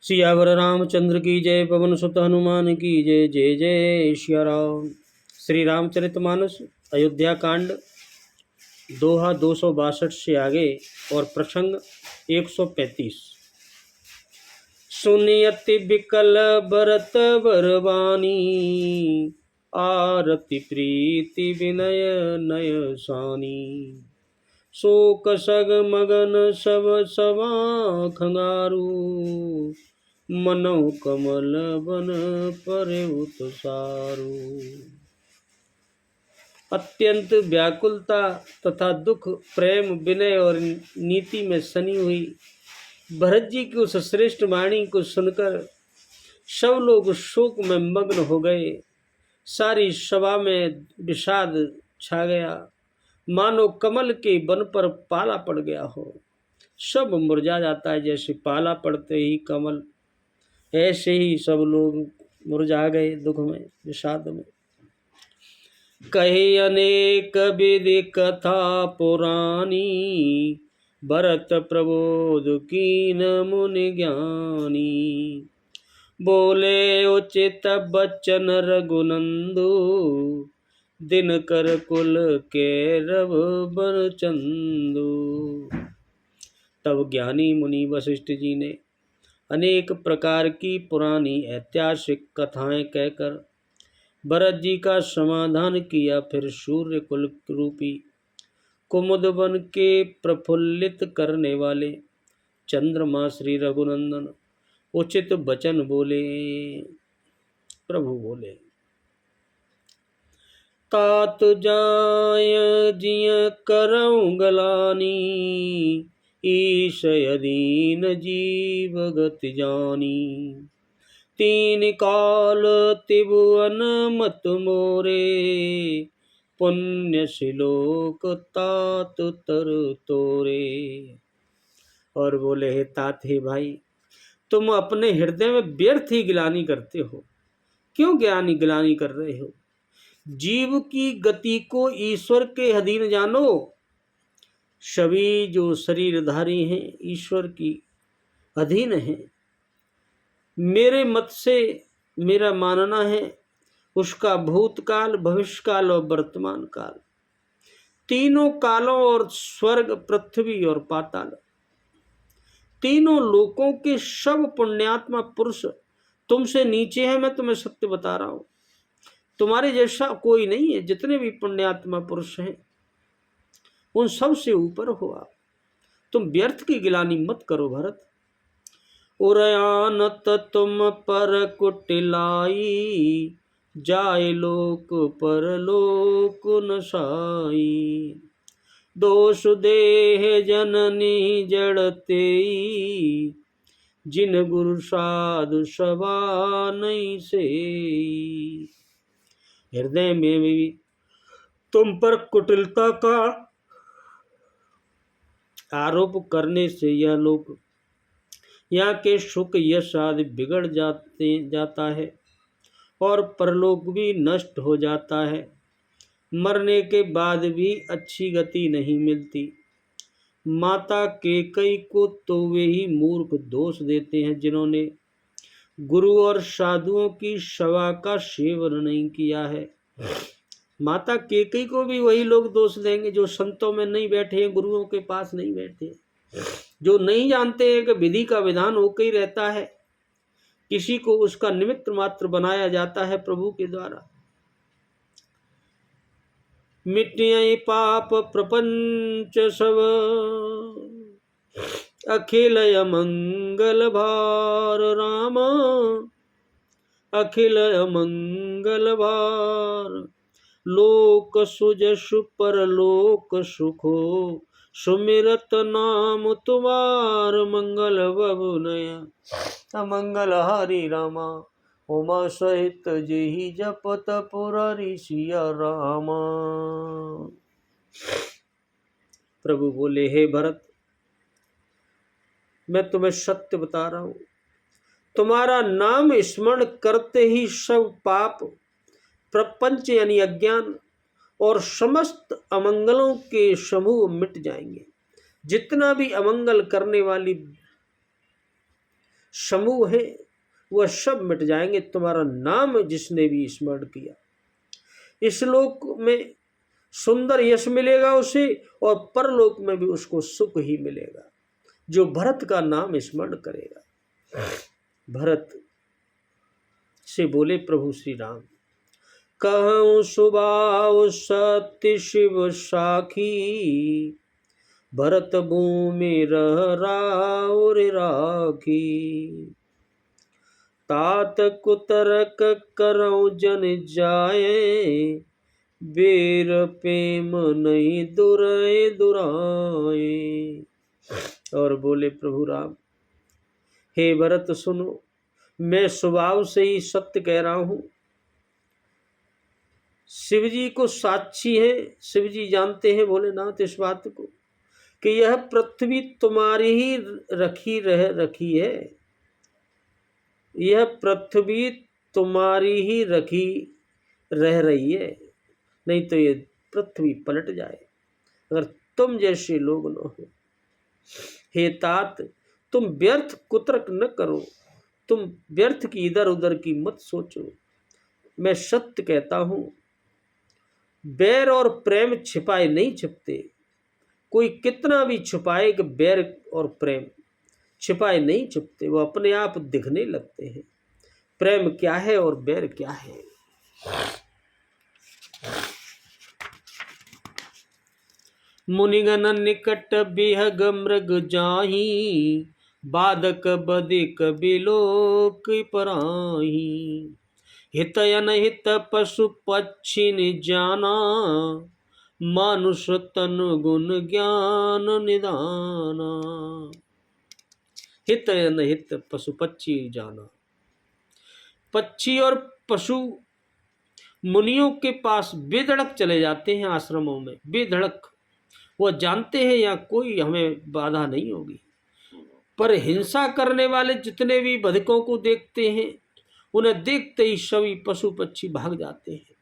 सियावर रामचंद्र की जय। पवन सुत हनुमान की जय। जय जय श्री राम। श्री रामचरितमानस अयोध्या कांड दोहा 262 से आगे और प्रसंग 135। सुनियति बिकल भरत बरबानी, आरति प्रीति विनय नय सानी। शोक सग मगन सब सवा खंगारू, मनौ कमल बन परे उत्सारू। अत्यंत व्याकुलता तथा दुख, प्रेम, विनय और नीति में सनी हुई भरत जी की उस श्रेष्ठ वाणी को सुनकर सब लोग शोक में मग्न हो गए। सारी सभा में विषाद छा गया, मानो कमल के वन पर पाला पड़ गया हो। सब मुरझा जाता है, जैसे पाला पड़ते ही कमल, ऐसे ही सब लोग मुरझा गए दुख में, विषाद में। कहे अनेक विधि कथा पुरानी, भरत प्रबोध कीन मुनि ज्ञानी। बोले उचित बचन रघुनंदु, दिनकर कुल के रव बन चंदू। तब ज्ञानी मुनि वशिष्ठ जी ने अनेक प्रकार की पुरानी ऐतिहासिक कथाएं कहकर भरत जी का समाधान किया। फिर सूर्य कुल रूपी कुमुद बन के प्रफुल्लित करने वाले चंद्रमा श्री रघुनंदन उचित वचन बोले। प्रभु बोले, तात जाय जिय करऊं गलानी, ईश अधीन जीव गति जानी। तीन काल त्रिभुवन मत मोरे, पुण्य शिलोक तात तर तोरे। और बोले, हे तात, हे भाई, तुम अपने हृदय में व्यर्थ ही गिलानी करते हो। क्यों ज्ञानी गिलानी कर रहे हो? जीव की गति को ईश्वर के अधीन जानो। सभी जो शरीरधारी हैं ईश्वर की अधीन हैं। मेरे मत से मेरा मानना है उसका भूतकाल, भविष्यकाल और वर्तमान काल, तीनों कालों और स्वर्ग, पृथ्वी और पाताल, तीनों लोकों के सब पुण्यात्मा पुरुष तुमसे नीचे हैं। मैं तुम्हें सत्य बता रहा हूं, तुम्हारे जैसा कोई नहीं है। जितने भी पुण्यात्मा पुरुष हैं उन सब से ऊपर हो आप। तुम व्यर्थ की गिलानी मत करो भरत। उरयानत तुम पर कुटिलाई, जाय लोक पर लोक नसाई। दोष देह जननी जड़ते, जिन गुरु साधु सभा नहीं से। हृदय में भी तुम पर कुटिलता का आरोप करने से यह लोग, यहाँ के सुख यश आदि बिगड़ जाता है और परलोक भी नष्ट हो जाता है। मरने के बाद भी अच्छी गति नहीं मिलती। माता कैकेयी को तो वे ही मूर्ख दोष देते हैं जिन्होंने गुरु और साधुओं की सेवा का सेवन नहीं किया है। माता कैकेयी को भी वही लोग दोष देंगे जो संतों में नहीं बैठे हैं, गुरुओं के पास नहीं बैठे, जो नहीं जानते हैं कि विधि का विधान होकर ही रहता है, किसी को उसका निमित्त मात्र बनाया जाता है प्रभु के द्वारा। मिट्टियाई पाप प्रपंच सब, अखिल अमंगल भार राम, अखिल अमंगल भार। लोक सुजसु परलोक सुखो, सुमिरत नाम तुम्हार मंगल बबु नया। अमंगल हरि रामा, उमा सहित जेहि जपत पुरारी सिया रामा। प्रभु बोले, हे भरत, मैं तुम्हें सत्य बता रहा हूं। तुम्हारा नाम स्मरण करते ही सब पाप, प्रपंच यानी अज्ञान और समस्त अमंगलों के समूह मिट जाएंगे। जितना भी अमंगल करने वाली समूह है वह सब मिट जाएंगे, तुम्हारा नाम जिसने भी स्मरण किया। इस लोक में सुंदर यश मिलेगा उसे, और परलोक में भी उसको सुख ही मिलेगा जो भरत का नाम स्मरण करेगा। भरत से बोले प्रभु श्री राम, कहूँ सुभाव सत्य शिव साखी, भरत भूमि रह राउर राखी। तात कुतरक करऊँ जन जाए, बेर प्रेम नहीं दुराए दुराए। और बोले प्रभु राम, हे भरत सुनो, मैं स्वभाव से ही सत्य कह रहा हूँ। शिव जी को साक्षी है, शिव जी जानते हैं भोलेनाथ इस बात को कि यह पृथ्वी तुम्हारी ही रखी है, यह पृथ्वी तुम्हारी ही रह रही है, नहीं तो ये पृथ्वी पलट जाए अगर तुम जैसे लोग न हो। हे तात, तुम व्यर्थ कुतर्क न करो, तुम व्यर्थ की इधर उधर की मत सोचो। मैं सत्य कहता हूं, बैर और प्रेम छिपाए नहीं छिपते। कोई कितना भी छुपाए कि बैर और प्रेम छिपाए नहीं छिपते, वो अपने आप दिखने लगते हैं। प्रेम क्या है और बैर क्या है। मुनिगण निकट बिहग मृग जाही, बाधक बदिक बिलोक पराही। हित अनहित पशु पक्षी जाना, मानुष तन गुण ज्ञान निदाना। हित अनहित पशु पक्षी जाना, पक्षी और पशु मुनियों के पास बेधड़क चले जाते हैं आश्रमों में, बेधड़क। वो जानते हैं यहाँ कोई हमें बाधा नहीं होगी, पर हिंसा करने वाले जितने भी बधिकों को देखते हैं, उन्हें देखते ही सभी पशु पक्षी भाग जाते हैं।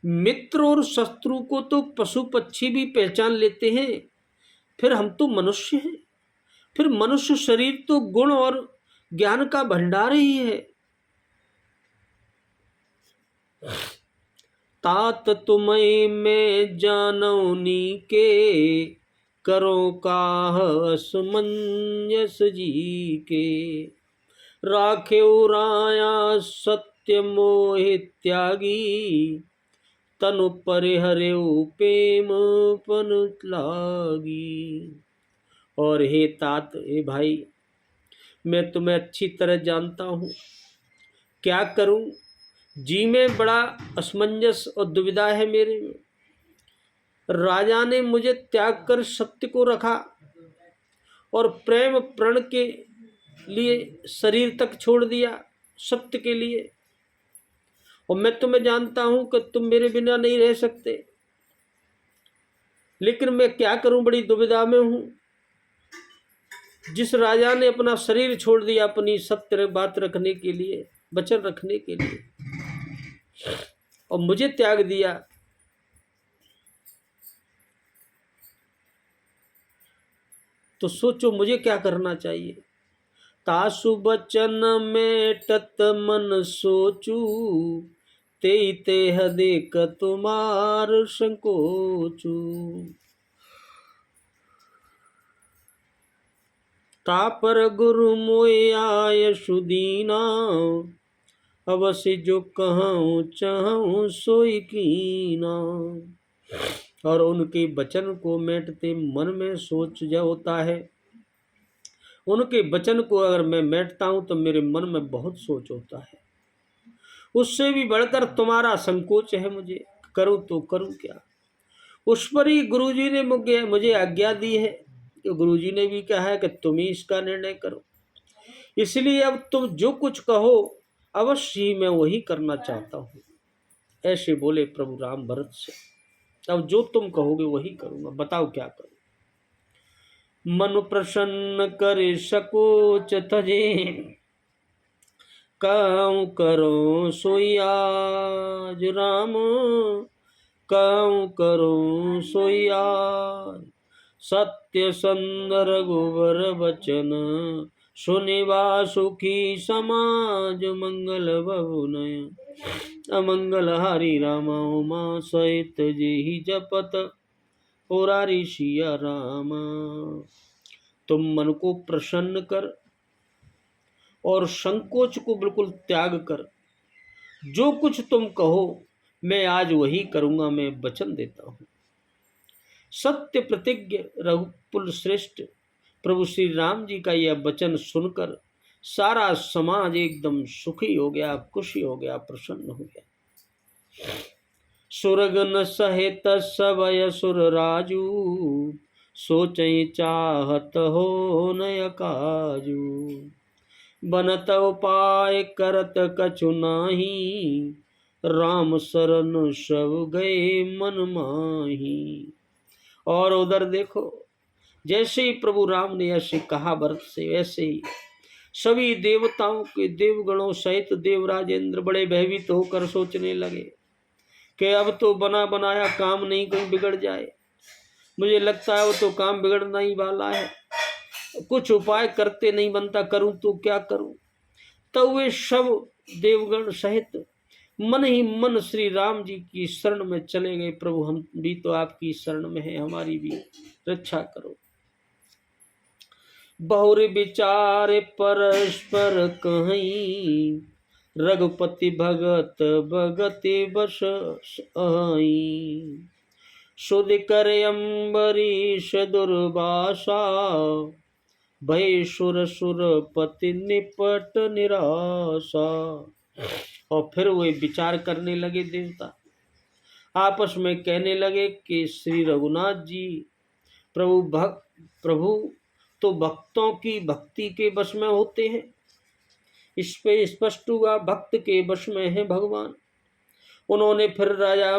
मित्र और शत्रु को तो पशु पक्षी भी पहचान लेते हैं, फिर हम तो मनुष्य हैं। फिर मनुष्य शरीर तो गुण और ज्ञान का भंडार ही है। तात तुम्हें मैं जानौनी के, करो काह असमंजस जी के। राखे राया सत्य मोहि त्यागी, तनु परिहरे प्रेम पन लागी। और हे तात, हे भाई, मैं तुम्हें अच्छी तरह जानता हूँ, क्या करूँ, जी में बड़ा असमंजस और दुविधा है मेरे में। राजा ने मुझे त्याग कर सत्य को रखा और प्रेम प्रण के लिए शरीर तक छोड़ दिया सत्य के लिए, और मैं तुम्हें जानता हूं कि तुम मेरे बिना नहीं रह सकते, लेकिन मैं क्या करूं, बड़ी दुविधा में हूं। जिस राजा ने अपना शरीर छोड़ दिया अपनी सत्य बात रखने के लिए, वचन रखने के लिए, और मुझे त्याग दिया, तो सोचो मुझे क्या करना चाहिए। तासु बचन में टत मन सोचू, ते देख तुम्हार संकोचू। तापर गुरु मोय आय सुदीना, अवश्य जो कहूँ चाहूँ सोई कीना। और उनके वचन को मेटते मन में सोच जो होता है, उनके वचन को अगर मैं मेटता हूँ तो मेरे मन में बहुत सोच होता है। उससे भी बढ़कर तुम्हारा संकोच है मुझे, करूँ तो करूँ क्या। उस पर ही गुरुजी ने मुझे आज्ञा दी है कि गुरुजी ने भी कहा है कि तुम ही इसका निर्णय करो, इसलिए अब तुम जो कुछ कहो अवश्य ही मैं वही करना चाहता हूँ। ऐसे बोले प्रभु राम भरत से, अब जो तुम कहोगे वही करूँगा, बताओ क्या करूँ। मन प्रसन्न करे सकोच तजे, कहूँ करो सोई आज राम, कहूँ करो सोई आज। सत्य सुंदर रघुवर बचन, सुने वासुकी समाज मंगल बहु नय अमंगल हरि राम उमा सहित जेहि जपत पुरारी सिया राम। तुम मन को प्रसन्न कर और संकोच को बिल्कुल त्याग कर जो कुछ तुम कहो मैं आज वही करूंगा, मैं वचन देता हूं। सत्य प्रतिज्ञ रघुकुल श्रेष्ठ प्रभु श्री राम जी का यह वचन सुनकर सारा समाज एकदम सुखी हो गया, खुशी हो गया, प्रसन्न हो गया। सुरगन सहित सबय सुर राजू सोचई चाहत हो नय काजू बनत उपाय करत कछु नाही राम शरण सब गए मन माही। और उधर देखो जैसे ही प्रभु राम ने ऐसे कहा भरत से, वैसे ही सभी देवताओं के देवगणों सहित देवराज इंद्र बड़े भयभीत होकर सोचने लगे कि अब तो बना बनाया काम नहीं कहीं बिगड़ जाए। मुझे लगता है वो तो काम बिगड़ना ही वाला है, कुछ उपाय करते नहीं बनता, करूं तो क्या करूं। तो वे सब देवगण सहित मन ही मन श्री राम जी की शरण में चले गए। प्रभु हम भी तो आपकी शरण में हैं, हमारी भी रक्षा करो। बहुर विचार परस्पर कहीं रघुपति भगत भगति बस आई सुध कर अम्बरीश दुर्वासा भय सुर सुर पति निपट निराशा। और फिर वे विचार करने लगे, देवता आपस में कहने लगे कि श्री रघुनाथ जी प्रभु तो भक्तों की भक्ति के वश में होते हैं। इस पे स्पष्ट हुआ भक्त के वश में है भगवान। उन्होंने फिर राजा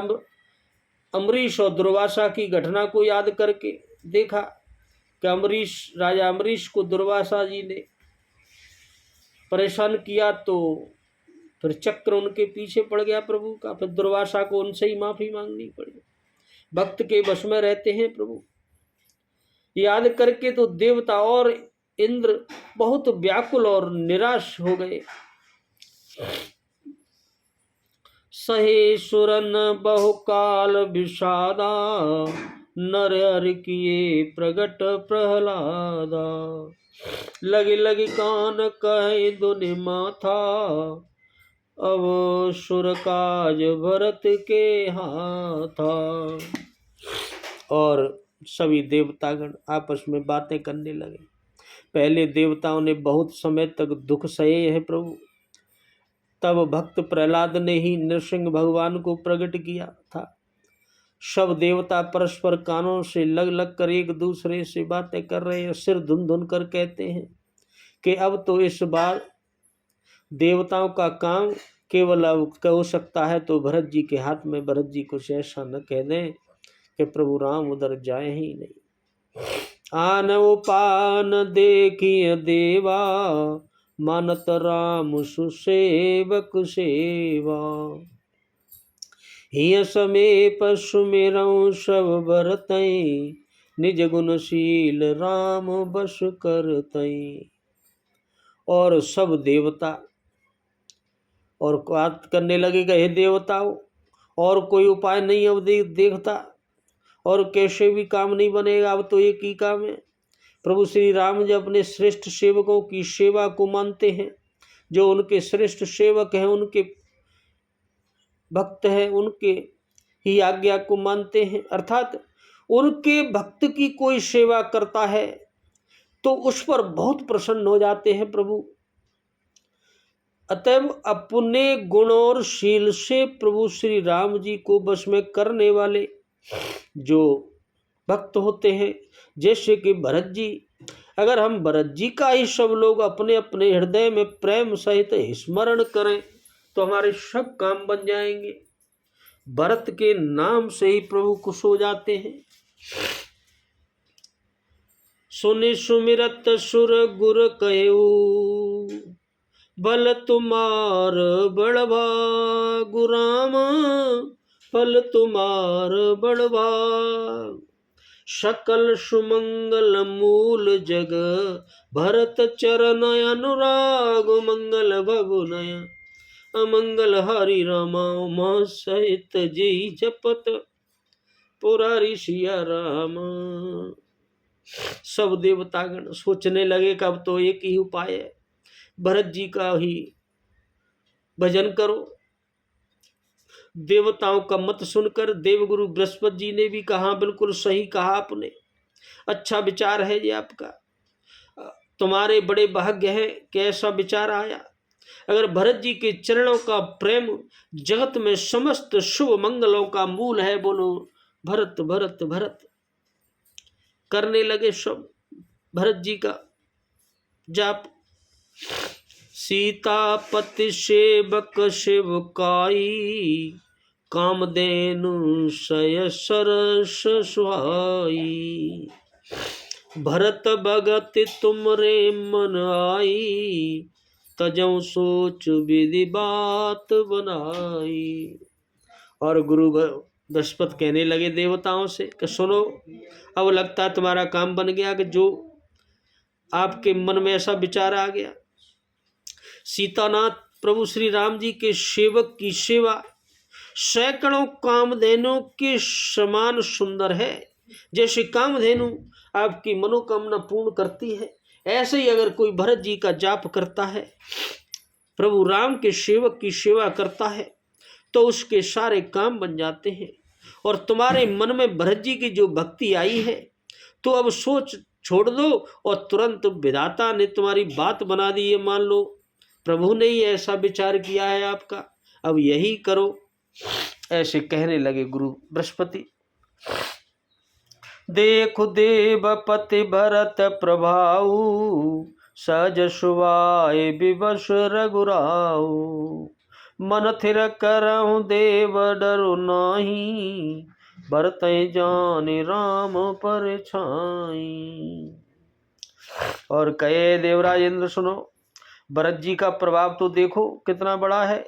अम्बरीश और दुर्वासा की घटना को याद करके देखा कि राजा अम्बरीश को दुर्वासा जी ने परेशान किया, तो फिर चक्र उनके पीछे पड़ गया प्रभु का। फिर दुर्वासा को उनसे ही माफी मांगनी पड़ी। भक्त के वश में रहते हैं प्रभु। याद करके तो देवता और इंद्र बहुत व्याकुल और निराश हो गए। सहे सुरन बहुकाल विषादा नर हर किए प्रगट प्रहलादा लगी लगी कान कहे दुनि माथा अब सुर काज भरत के हाथा। और सभी देवतागण आपस में बातें करने लगे। पहले देवताओं ने बहुत समय तक दुख सहे हैं प्रभु, तब भक्त प्रहलाद ने ही नृसिंह भगवान को प्रकट किया था। सब देवता परस्पर कानों से लग लग कर एक दूसरे से बातें कर रहे हैं, सिर धुन धुन कर कहते हैं कि अब तो इस बार देवताओं का काम केवल अब हो सकता है तो भरत जी के हाथ में। भरत जी कुछ ऐसा न कह दें कि प्रभु राम उधर जाए ही नहीं। आनव पान देखिए देवा मानत राम सुसेवक सेवा हिय समीप सुमिरऊं सब भरतई निज गुणशील राम बस करतई। और सब देवता और बात करने लगे कि हे देवताओं और कोई उपाय नहीं अब देखता और कैसे भी काम नहीं बनेगा, अब तो एक ही काम है। प्रभु श्री राम जी अपने श्रेष्ठ सेवकों की सेवा को मानते हैं। जो उनके श्रेष्ठ सेवक हैं, उनके भक्त हैं, उनके ही आज्ञा को मानते हैं। अर्थात उनके भक्त की कोई सेवा करता है तो उस पर बहुत प्रसन्न हो जाते हैं प्रभु। अतएव अपने गुण और शील से प्रभु श्री राम जी को बस में करने वाले जो भक्त होते हैं, जैसे कि भरत जी, अगर हम भरत जी का ही सब लोग अपने अपने हृदय में प्रेम सहित स्मरण करें तो हमारे सब काम बन जाएंगे। भरत के नाम से ही प्रभु खुश हो जाते हैं। सुनि सुमिरत सुर गुर कहू बल तुम्हार बड़वा गुराम फल तुम्हार बड़वा सकल सुमंगल मूल जग, भरत चरण अनुराग मंगल भगुनय, अमंगल हरि रामा सहित जी जपत, पुरारी सिया राम। सब देवतागण सोचने लगे कि अब तो एक ही उपाय है, भरत जी का ही भजन करो। देवताओं का मत सुनकर देवगुरु बृहस्पति जी ने भी कहा, बिल्कुल सही कहा आपने, अच्छा विचार है ये आपका, तुम्हारे बड़े भाग्य है कि ऐसा विचार आया। अगर भरत जी के चरणों का प्रेम जगत में समस्त शुभ मंगलों का मूल है, बोलो भरत भरत भरत। करने लगे सब भरत जी का जाप। सीतापति सेवक शिवकाई, कामधेनु सय सरस सुहाई, भरत भगत तुमरे मन आई, तजौ सोच विधि बात बनाई। और गुरु बृहस्पति कहने लगे देवताओं से कि सुनो, अब लगता है तुम्हारा काम बन गया कि जो आपके मन में ऐसा विचार आ गया। सीतानाथ प्रभु श्री राम जी के सेवक की सेवा सैकड़ों कामधेनुओं के समान सुंदर है। जैसे कामधेनु आपकी मनोकामना पूर्ण करती है, ऐसे ही अगर कोई भरत जी का जाप करता है, प्रभु राम के सेवक की सेवा करता है, तो उसके सारे काम बन जाते हैं। और तुम्हारे मन में भरत जी की जो भक्ति आई है, तो अब सोच छोड़ दो और तुरंत विधाता ने तुम्हारी बात बना दी है। मान लो प्रभु ने ही ऐसा विचार किया है आपका, अब यही करो। ऐसे कहने लगे गुरु बृहस्पति। देखो देवपति भरत प्रभाऊ, सहज सुवाए विवश रघुराऊ, मन थिर करहु देव डरु नाही, भरत जाने राम पर छाई। और कहे देवराज इंद्र सुनो, भरत जी का प्रभाव तो देखो कितना बड़ा है।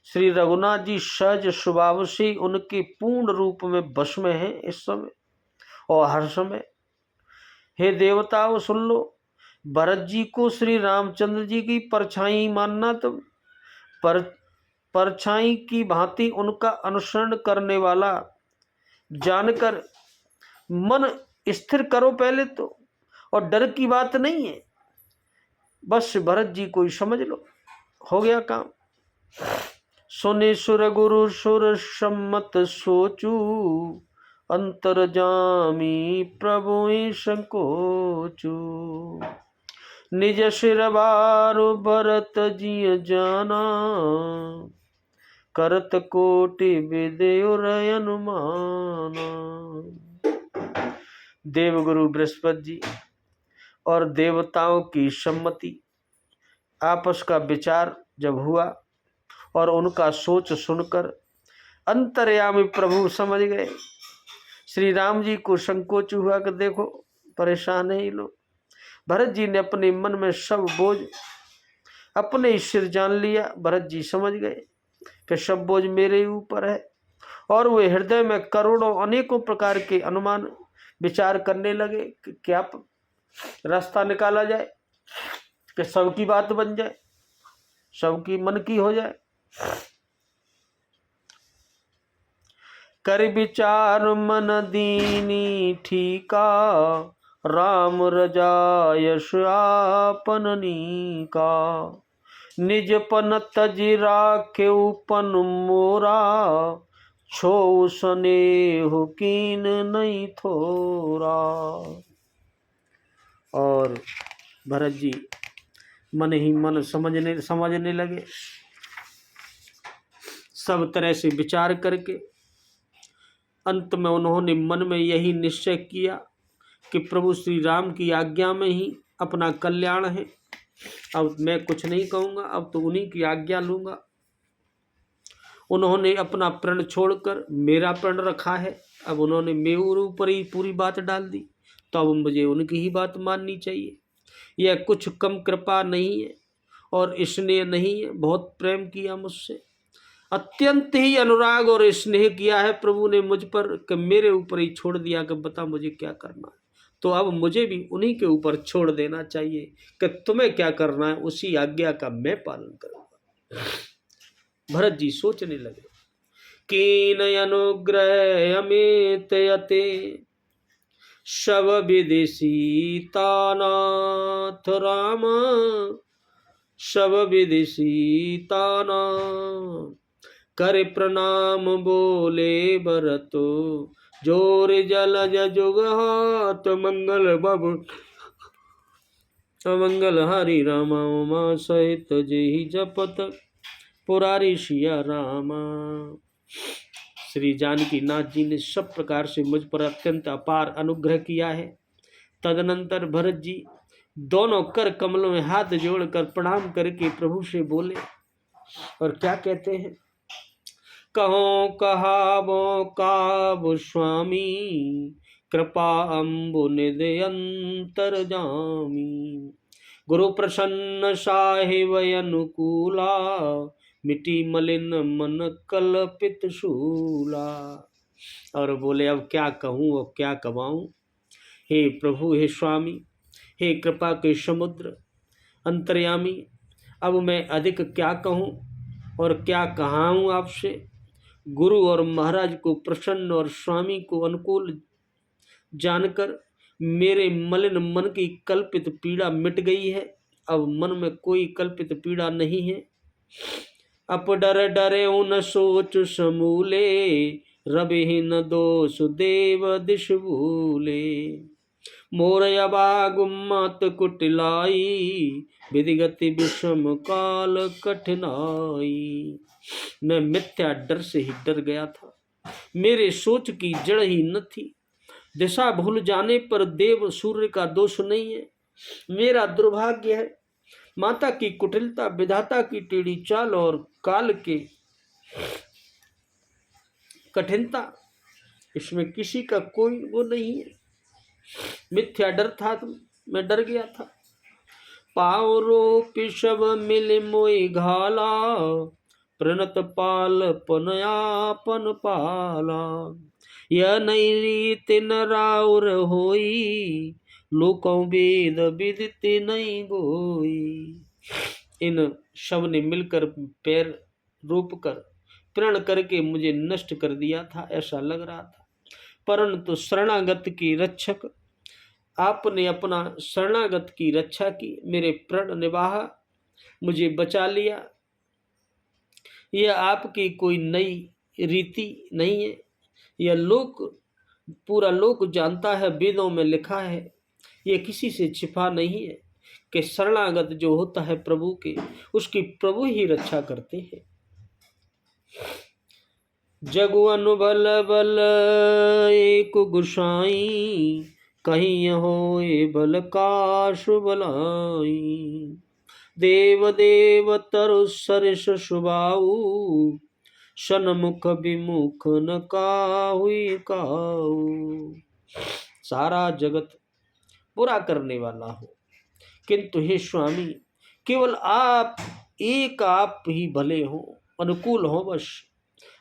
श्री रघुनाथ जी सहज स्वभाव से उनके पूर्ण रूप में वश में है इस समय और हर समय। हे देवताओं सुन लो, भरत जी को श्री रामचंद्र जी की परछाई मानना, तो परछाई की भांति उनका अनुसरण करने वाला जानकर मन स्थिर करो पहले तो, और डर की बात नहीं है, बस भरत जी को ही समझ लो, हो गया काम। सुने सुर गुरु सुर सम्मत सोचू, अंतरजामी प्रभु संकोचू, निज सिर बारु भरत जी जाना, करत कोटि विदेउर अनुमाना। देवगुरु बृहस्पति जी और देवताओं की सम्मति, आपस का विचार जब हुआ और उनका सोच सुनकर अंतर्यामी प्रभु समझ गए। श्री राम जी को संकोच हुआ कि देखो परेशान है ये लोग। भरत जी ने अपने मन में सब बोझ अपने सिर जान लिया। भरत जी समझ गए कि सब बोझ मेरे ऊपर है, और वे हृदय में करोड़ों अनेकों प्रकार के अनुमान विचार करने लगे कि क्या रास्ता निकाला जाए कि सबकी बात बन जाए, सबकी मन की हो जाए। कर विचार मन दीनी ठीका, राम रजायस आपन नीका, निज पन तजि राखेउ पन मोरा, छो स्नेह कीन नहीं थोरा। और भरत जी मन ही मन समझने लगे। सब तरह से विचार करके अंत में उन्होंने मन में यही निश्चय किया कि प्रभु श्री राम की आज्ञा में ही अपना कल्याण है। अब मैं कुछ नहीं कहूँगा, अब तो उन्हीं की आज्ञा लूँगा। उन्होंने अपना प्रण छोड़कर मेरा प्रण रखा है। अब उन्होंने मेरे ऊपर ही पूरी बात डाल दी, तो अब मुझे उनकी ही बात माननी चाहिए। यह कुछ कम कृपा नहीं है और स्नेह नहीं है, बहुत प्रेम किया मुझसे। अत्यंत ही अनुराग और स्नेह किया है प्रभु ने मुझ पर कि मेरे ऊपर ही छोड़ दिया कि बता मुझे क्या करना है। तो अब मुझे भी उन्हीं के ऊपर छोड़ देना चाहिए कि तुम्हें क्या करना है, उसी आज्ञा का मैं पालन करूंगा। भरत जी सोचने लगे, कीन अनुग्रह अमित यते शव विधि सीतानाथ राम, शव विधि सीतानाथ। कर प्रणाम बोले भरतो, जोर जलज जुग हाथ मंगल बबु अमंगल हरि राम उमा सहित जेहि जपत पुरारी सिया रामा। श्री जानकी नाथ जी ने सब प्रकार से मुझ पर अत्यंत अपार अनुग्रह किया है। तदनंतर भरत जी दोनों कर कमलों में हाथ जोड़कर प्रणाम करके प्रभु से बोले और क्या कहते हैं, कहो कहावो काबु स्वामी, कृपा अम्बु निधि अंतर जामी। गुरु प्रसन्न साहिब अनुकूला, मिटी मलिन मन कल्पित शूला। और बोले अब क्या कहूँ और क्या कवाऊँ। हे प्रभु, हे स्वामी, हे कृपा के समुद्र अंतर्यामी, अब मैं अधिक क्या कहूँ और क्या कहाऊँ आपसे। गुरु और महाराज को प्रसन्न और स्वामी को अनुकूल जानकर मेरे मलिन मन की कल्पित पीड़ा मिट गई है। अब मन में कोई कल्पित पीड़ा नहीं है। अप डर डरे उन सोच समूले, रवि न दोष देव दिश भूले। मोर अबाग मत कुटिलाई, विधिगति विषम काल कठिनाई। मैं मिथ्या डर से ही डर गया था, मेरे सोच की जड़ ही न थी। दिशा भूल जाने पर देव सूर्य का दोष नहीं है, मेरा दुर्भाग्य है। माता की कुटिलता, विधाता की टेढ़ी चाल और काल के कठिनता, इसमें किसी का कोई वो नहीं है। मिथ्या डर था तो मैं डर गया था। पाव रोप सब मिल मोई घाला, प्रणत पाल पनयापन पाला। यह नई रीत न राउर होई, लोकों वेद विदित नहीं गोई। इन शव ने मिलकर पैर रोप कर प्रण करके मुझे नष्ट कर दिया था, ऐसा लग रहा था। परंतु शरणागत की रक्षक आपने अपना शरणागत की रक्षा की, मेरे प्रण निवाहा मुझे बचा लिया। यह आपकी कोई नई रीति नहीं है, यह लोक पूरा लोक जानता है, वेदों में लिखा है, यह किसी से छिपा नहीं है कि शरणागत जो होता है प्रभु के, उसकी प्रभु ही रक्षा करते हैं। जगु अनुबल बल एक गुसाई, कहीं होए बल काश बलाई। देव देव तरु सरिस सुबाऊ, सन्मुख विमुख न काहुई काऊ। सारा जगत बुरा करने वाला हो, किंतु हे स्वामी केवल आप एक आप ही भले हो, अनुकूल हो। बस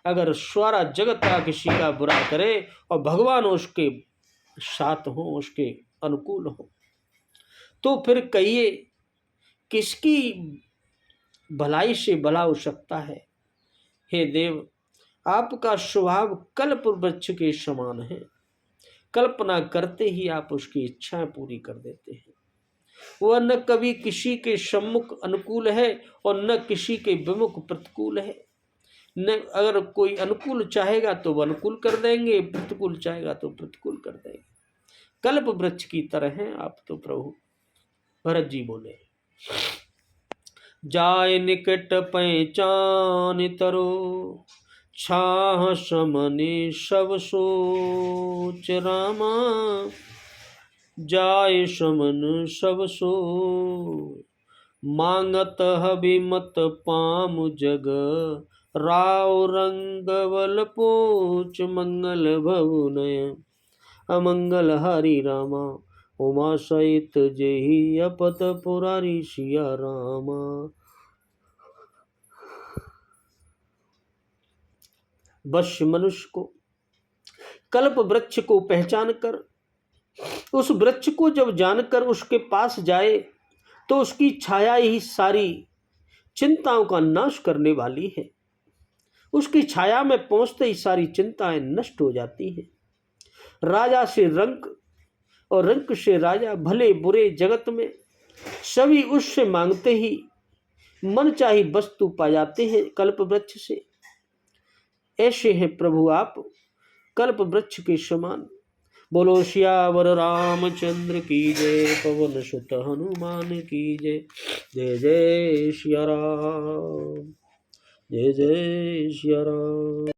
अगर सारा जगत का किसी का बुरा करे और भगवान उसके साथ हो, उसके अनुकूल हो, तो फिर कहिए किसकी भलाई से भला हो सकता है। हे देव, आपका स्वभाव कल्प वृक्ष के समान है, कल्पना करते ही आप उसकी इच्छाएं पूरी कर देते हैं। वह न कभी किसी के सम्मुख अनुकूल है और न किसी के विमुख प्रतिकूल है। न अगर कोई अनुकूल चाहेगा तो वह अनुकूल कर देंगे, प्रतिकूल चाहेगा तो प्रतिकूल कर देंगे। कल्प वृक्ष की तरह हैं आप तो प्रभु। भरत जी बोले, जाय निकट पहचान तरो, छाह समने सब सोच रामा। जाय समन सब सोच, मांगत हबिमत पाम जग। राव रंग बल पोच, मंगल भवनय अमंगल हरि रामा। उमा सहित जेहि अपत पुरारी सिया रामा। वश्य मनुष्य को कल्प वृक्ष को पहचान कर, उस वृक्ष को जब जानकर उसके पास जाए तो उसकी छाया ही सारी चिंताओं का नाश करने वाली है। उसकी छाया में पहुंचते ही सारी चिंताएं नष्ट हो जाती हैं। राजा से रंक और रंक से राजा, भले बुरे जगत में सभी उससे मांगते ही मन चाही वस्तु पा जाते हैं कल्प वृक्ष से। ऐसे हैं प्रभु आप कल्प वृक्ष के समान। बोलो सियावर रामचंद्र की जय, पवन सुत हनुमान की जय। जय जय सिया राम, जय जय सिया राम।